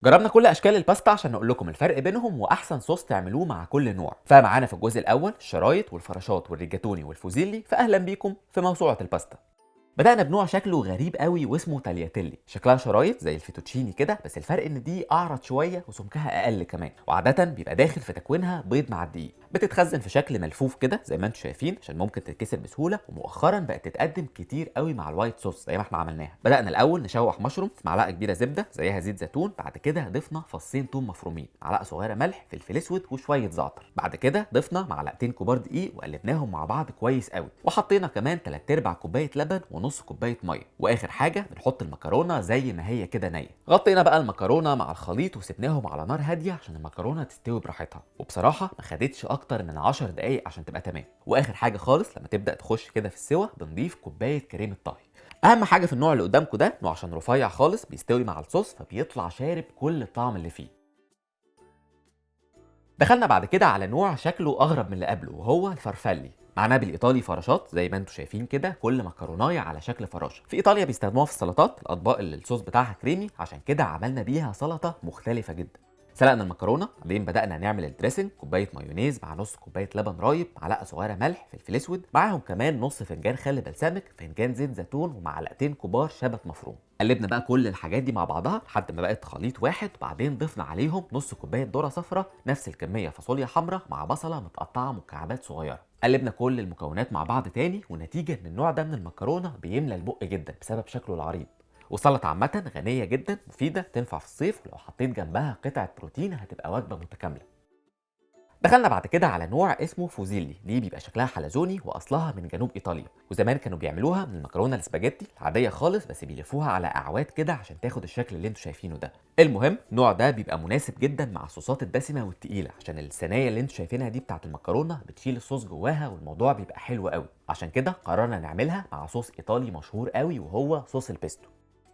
جربنا كل اشكال الباستا عشان نقول لكم الفرق بينهم واحسن صوص تعملوه مع كل نوع. فمعانا في الجزء الاول الشرايط والفراشات والريجاتوني والفوزيلي، فاهلا بيكم في موسوعه الباستا. بدأنا بنوع شكله غريب قوي واسمه تالياتيلي، شكلها شرايط زي الفيتوتشيني كده، بس الفرق ان دي اعرض شويه وسمكها اقل كمان، وعاده بيبقى داخل في تكوينها بيض مع الدقيق. بتتخزن في شكل ملفوف كده زي ما انتم شايفين عشان ممكن تتكسر بسهوله، ومؤخرا بقت تتقدم كتير قوي مع الوايت صوص زي ما احنا عملناها. بدأنا الاول نشوح مشروم في معلقه كبيره زبده زيها زيت زيتون، بعد كده ضفنا فصين ثوم مفرومين، معلقه صغيره ملح، فلفل اسود وشويه زعتر. بعد كده ضفنا معلقتين كبار دقيق وقلبناهم مع بعض كويس قوي، وحطينا كمان 3 ارباع كوبايه لبن ونص كوبايه ميه. واخر حاجه بنحط المكرونه زي ما هي كده نيه. غطينا بقى المكرونه مع الخليط وسبناهم على نار هاديه عشان المكرونه تستوي براحتها، وبصراحه ما خدتش اكتر من 10 دقايق عشان تبقى تمام. واخر حاجه خالص لما تبدا تخش كده في السوا بنضيف كوبايه كريمه طهي. اهم حاجه في النوع اللي قدامكم ده انه عشان رفيع خالص بيستوي مع الصوص، فبيطلع شارب كل الطعم اللي فيه. دخلنا بعد كده على نوع شكله اغرب من اللي قبله، وهو الفرفلي. معناه بالايطالي فراشات زي ما انتم شايفين كده، كل مكرونايه على شكل فراشه. في ايطاليا بيستخدموها في السلطات، الاطباق اللي الصوص بتاعها كريمي، عشان كده عملنا بيها سلطه مختلفه جدا. سلقنا المكرونه، بعدين بدانا نعمل الدريسنج، كوبايه مايونيز مع نص كوبايه لبن رايب، معلقه صغيره ملح، فلفل اسود، معاهم كمان نص فنجان خل بلسمك، فنجان زيت زيتون، ومعلقتين كبار شبت مفروم. قلبنا بقى كل الحاجات دي مع بعضها لحد ما بقت خليط واحد، وبعدين ضفنا عليهم نص كوبايه ذره صفراء، نفس الكميه فاصوليا حمراء، مع بصله متقطعه مكعبات صغيره. قلبنا كل المكونات مع بعض تاني، ونتيجه ان النوع ده من المكرونه بيملى البق جدا بسبب شكله العريض. والسلطه عامه غنيه جدا، مفيده، تنفع في الصيف، ولو حطيت جنبها قطعه بروتين هتبقى وجبه متكامله. دخلنا بعد كده على نوع اسمه فوزيلي، دي بيبقى شكلها حلزوني واصلها من جنوب ايطاليا، وزمان كانوا بيعملوها من المكرونه الاسباجيتي العاديه خالص، بس بيلفوها على اعواد كده عشان تاخد الشكل اللي انتوا شايفينه ده. المهم النوع ده بيبقى مناسب جدا مع الصوصات الدسمه والتقيله، عشان الصينيه اللي انتوا شايفينها دي بتاعه المكرونه بتشيل الصوص جواها، والموضوع بيبقى حلو قوي. عشان كده قررنا نعملها مع صوص ايطالي مشهور قوي، وهو صوص البيستو.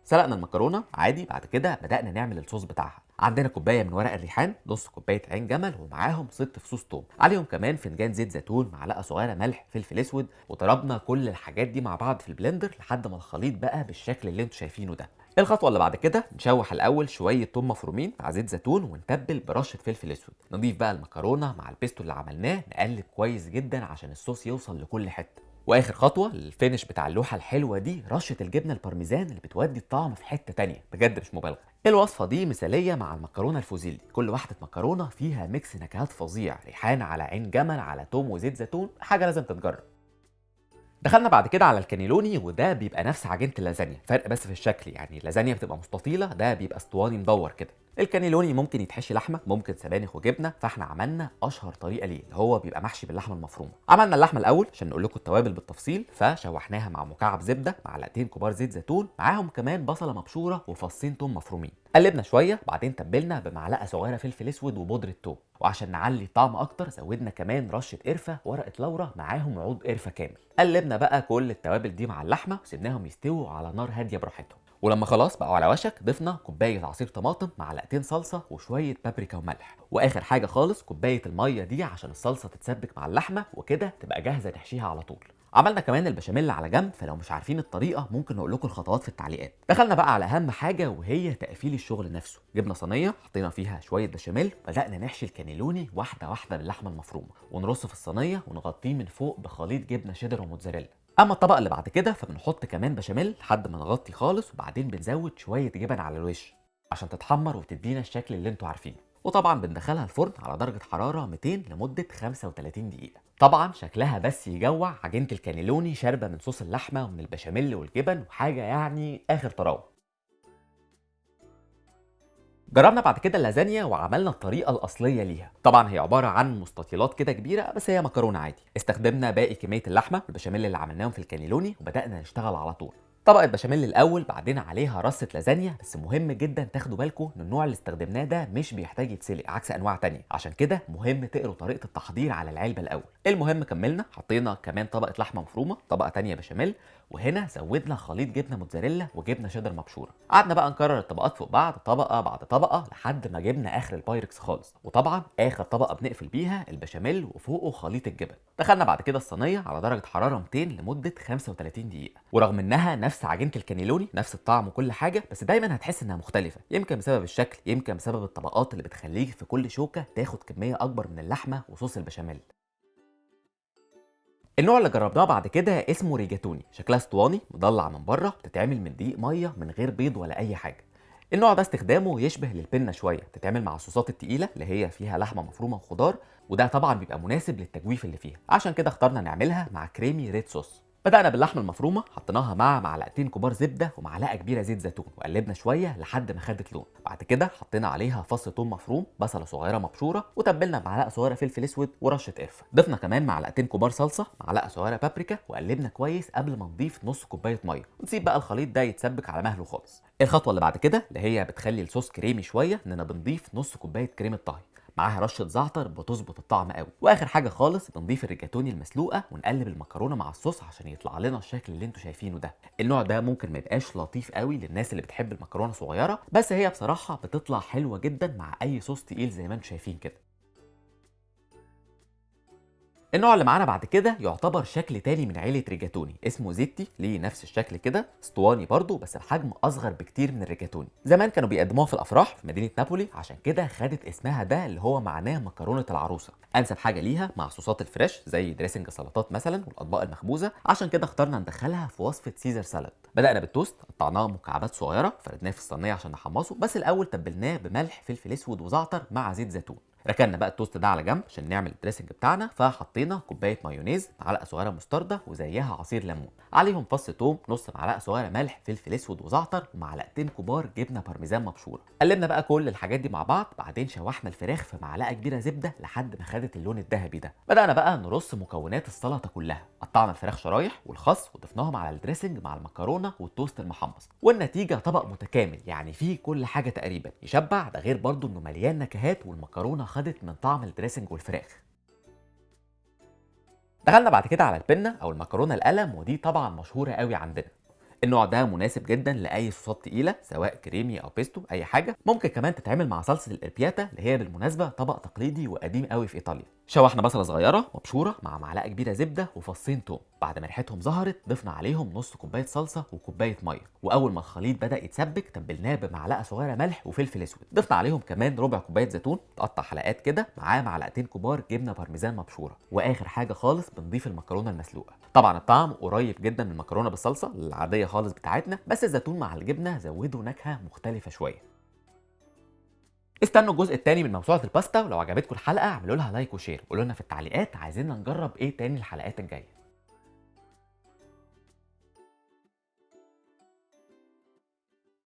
سلقنا المكرونه عادي، بعد كده بدأنا نعمل الصوص بتاعها. عندنا كوبايه من ورق الريحان، نص كوبايه عين جمل، ومعاهم 6 فصوص توم، عليهم كمان فنجان زيت زيتون، معلقه صغيره ملح، فلفل اسود، وضربنا كل الحاجات دي مع بعض في البلندر لحد ما الخليط بقى بالشكل اللي انتوا شايفينه ده. الخطوه اللي بعد كده نشوح الاول شويه توم مفرومين مع زيت زيتون، ونتبل برشه فلفل اسود. نضيف بقى المكرونه مع البيستو اللي عملناه، نقلب كويس جدا عشان الصوص يوصل لكل حته. واخر خطوه الفينش بتاع اللوحه الحلوه دي، رشه الجبنه البارميزان اللي بتودي الطعم في حته تانية بجد مش مبالغه. الوصفه دي مثاليه مع المكرونه الفوزيلي، كل واحده مكرونه فيها ميكس نكهات فظيع، ريحان على عين جمل على توم وزيت زيتون، حاجه لازم تتجرب. دخلنا بعد كده على الكانيلوني، وده بيبقى نفس عجينه اللازانيا، فرق بس في الشكل. يعني اللازانيا بتبقى مستطيله، ده بيبقى اسطواني مدور كده. الكانيلوني ممكن يتحشي لحمه، ممكن سبانخ وجبنه، فاحنا عملنا اشهر طريقه ليه اللي هو بيبقى محشي باللحمه المفرومه. عملنا اللحمه الاول عشان نقول لكم التوابل بالتفصيل، فشوحناها مع مكعب زبده، معلقتين كبار زيت زيتون، معاهم كمان بصله مبشوره وفصين توم مفرومين. قلبنا شويه، بعدين تبلنا بمعلقه صغيره فلفل اسود وبودره توم، وعشان نعلي الطعم اكتر زودنا كمان رشه قرفه، ورقه لورا، معاهم عود قرفه كامل. قلبنا بقى كل التوابل دي مع اللحمه وسيبناهم يستووا على نار هاديه براحتهم. ولما خلاص بقوا على وشك ضفنا كوبايه عصير طماطم، معلقتين صلصه، وشويه بابريكا وملح، واخر حاجه خالص كوبايه الميه دي عشان الصلصه تتسبك مع اللحمه، وكده تبقى جاهزه نحشيها على طول. عملنا كمان البشاميل على جنب، فلو مش عارفين الطريقه ممكن نقول لكم الخطوات في التعليقات. دخلنا بقى على اهم حاجه، وهي تقفيل الشغل نفسه. جبنا صينيه حطينا فيها شويه بشاميل، بدانا نحشي الكانيلوني واحده واحده باللحمه المفرومه، ونرصه في الصينيه ونغطيه من فوق بخليط جبنه شيدر وموتزاريلا. اما الطبق اللي بعد كده فبنحط كمان بشاميل لحد ما نغطي خالص، وبعدين بنزود شويه جبن على الوش عشان تتحمر وتدينا الشكل اللي انتوا عارفينه. وطبعا بندخلها الفرن على درجه حراره 200 لمده 35 دقيقه. طبعا شكلها بس يجوع، عجينه الكانيلوني شاربه من صوص اللحمه ومن البشاميل والجبن، وحاجه يعني اخر طراوه. جربنا بعد كده اللازانيا وعملنا الطريقه الاصليه ليها. طبعا هي عباره عن مستطيلات كده كبيره، بس هي مكرونه عادي. استخدمنا باقي كميه اللحمه والبشاميل اللي عملناهم في الكانيلوني، وبدانا نشتغل على طول. طبقه بشاميل الاول، بعدين عليها رصه لازانيا. بس مهم جدا تاخدوا بالكم ان النوع اللي استخدمناه ده مش بيحتاج يتسلق عكس انواع تانية، عشان كده مهم تقروا طريقه التحضير على العلبه الاول. المهم كملنا، حطينا كمان طبقه لحمه مفرومه، طبقه تانية بشاميل، وهنا زودنا خليط جبنه موتزاريلا وجبنه شيدر مبشوره. قعدنا بقى نكرر الطبقات فوق بعض، طبقه بعد طبقه، لحد ما جبنا اخر البايركس خالص. وطبعا اخر طبقه بنقفل بيها البشاميل، وفوقه خليط الجبن. دخلنا بعد كده الصينيه على درجه حراره 200 لمده 35 دقيقه. ورغم انها نفس نفس عجينه الكانيلوني، نفس الطعم وكل حاجه، بس دايما هتحس انها مختلفه، يمكن بسبب الشكل، يمكن بسبب الطبقات اللي بتخليك في كل شوكه تاخد كميه اكبر من اللحمه وصوص البشاميل. النوع اللي جربناه بعد كده اسمه ريجاتوني، شكلها اسطواني مضلع من بره، بتتعمل من دقيق ميه من غير بيض ولا اي حاجه. النوع ده استخدامه يشبه للبنه شويه، بتتعمل مع الصوصات التقيله اللي هي فيها لحمه مفرومه وخضار، وده طبعا بيبقى مناسب للتجويف اللي فيها، عشان كده اخترنا نعملها مع كريمي ريد صوص. بدأنا باللحمه المفرومه، حطيناها مع معلقتين كبار زبده ومعلقه كبيره زيت زيتون، وقلبنا شويه لحد ما خدت لون. بعد كده حطينا عليها فص ثوم مفروم، بصله صغيره مبشوره، وتبلنا بمعلقه صغيره فلفل اسود ورشه قرفه. ضفنا كمان معلقتين كبار صلصه، معلقه صغيره بابريكا، وقلبنا كويس قبل ما نضيف نص كوبايه ميه، ونسيب بقى الخليط ده يتسبك على مهله خالص. الخطوه اللي بعد كده اللي هي بتخلي الصوص كريمي شويه، اننا بنضيف نص كوبايه كريمه طهي، معاها رشه زعتر بتظبط الطعم قوي. واخر حاجه خالص بنضيف الريجاتوني المسلوقه، ونقلب المكرونه مع الصوص عشان يطلع لنا الشكل اللي انتوا شايفينه ده. النوع ده ممكن ما يبقاش لطيف قوي للناس اللي بتحب المكرونه صغيره، بس هي بصراحه بتطلع حلوه جدا مع اي صوص تقيل زي ما انتوا شايفين كده. النوع اللي معانا بعد كده يعتبر شكل تاني من عيلة ريجاتوني، اسمه زيتي، ليه نفس الشكل كده، اسطواني برضه بس بحجم اصغر بكتير من الريجاتوني. زمان كانوا بيقدموها في الافراح في مدينة نابولي، عشان كده خدت اسمها ده اللي هو معناه مكرونة العروسة. انسب حاجة ليها مع صوصات الفريش زي دريسنج السلطات مثلا والاطباق المخبوزة، عشان كده اخترنا ندخلها في وصفة سيزر سالاد. بدأنا بالتوست، قطعناه مكعبات صغيرة، فردناه في الصينية عشان نحمصه، بس الاول تبلناه بملح فلفل اسود وزعتر مع زيت زيتون. ركننا بقى التوست ده على جنب عشان نعمل الدريسنج بتاعنا، فحطينا كوبايه مايونيز، معلقه صغيره مستردة، وزيها عصير ليمون، عليهم فص ثوم، نص معلقه صغيره ملح فلفل اسود وزعتر، ومعلقتين كبار جبنه بارميزان مبشوره. قلبنا بقى كل الحاجات دي مع بعض، بعدين شوحنا الفراخ في معلقه كبيره زبده لحد ما خدت اللون الذهبي ده. بدأنا بقى نرص مكونات السلطه كلها، قطعنا الفراخ شرايح والخس وضفناهم على الدريسنج مع المكرونه والتوست المحمص، والنتيجه طبق متكامل يعني فيه كل حاجه تقريبا يشبع، ده غير برضه انه مليان نكهات، والمكرونه خدت من طعم الدريسنج والفراخ. دخلنا بعد كده على البنه او المكرونه القلم، ودي طبعا مشهوره قوي عندنا. النوع ده مناسب جدا لاي صوصات تقيله، سواء كريمي او بيستو، اي حاجه. ممكن كمان تتعمل مع صلصه الاربياتا اللي هي بالمناسبه طبق تقليدي وقديم قوي في ايطاليا. شوحنا بصله صغيره مبشوره مع معلقه كبيره زبده وفصين توم، بعد ما ريحتهم ظهرت ضفنا عليهم نص كوبايه صلصه وكوبايه ميه، واول ما الخليط بدا يتسبك تبلناه بمعلقه صغيره ملح وفلفل اسود. ضفنا عليهم كمان ربع كوبايه زيتون تقطع حلقات كده، معاه معلقتين كبار جبنه بارميزان مبشوره. واخر حاجه خالص بنضيف المكرونه المسلوقه. طبعا الطعم قريب جدا من المكرونه بالصلصه العاديه خالص بتاعتنا، بس الزيتون مع الجبنه زودوا نكهه مختلفه شويه. استنوا الجزء الثاني من موسوعه الباستا، ولو عجبتكم الحلقه اعملوا لها لايك وشير، وقولوا لنا في التعليقات عايزين نجرب ايه تاني الحلقات الجايه.